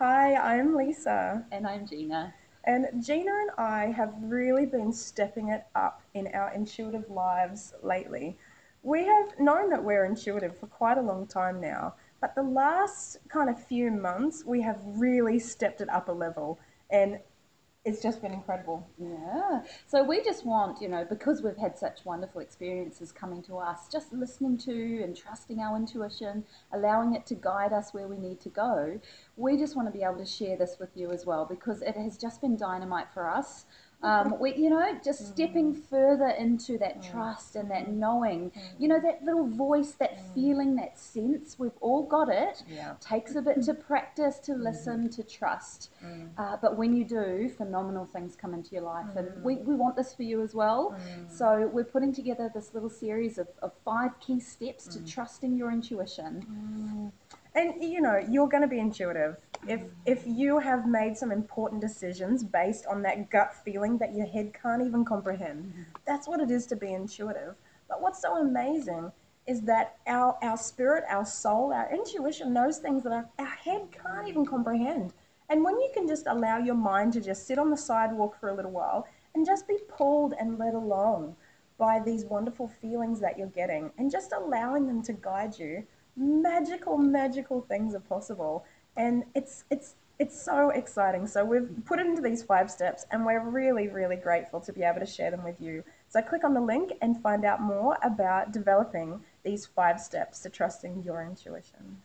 Hi, I'm Lisa. And I'm Gina. And Gina and I have really been stepping it up in our intuitive lives lately. We have known that we're intuitive for quite a long time now, but the last kind of few months we have really stepped it up a level, and it's just been incredible. Yeah. So we just want, because we've had such wonderful experiences coming to us, just listening to and trusting our intuition, allowing it to guide us where we need to go. We just want to be able to share this with you as well because it has just been dynamite for us. Just stepping further into that trust and that knowing, that little voice, that feeling, that sense, we've all got it. Yeah. Takes a bit to practice, to listen, to trust. But when you do, phenomenal things come into your life. And we want this for you as well. So we're putting together this little series of 5 key steps to trusting your intuition. And you're going to be intuitive. If you have made some important decisions based on that gut feeling that your head can't even comprehend, that's what it is to be intuitive. But what's so amazing is that our spirit, our soul, our intuition knows things that our head can't even comprehend. And when you can just allow your mind to just sit on the sidewalk for a little while and just be pulled and led along by these wonderful feelings that you're getting and just allowing them to guide you, magical things are possible. And it's so exciting. So we've put it into these 5 steps and we're really grateful to be able to share them with you. So click on the link and find out more about developing these 5 steps to trusting your intuition.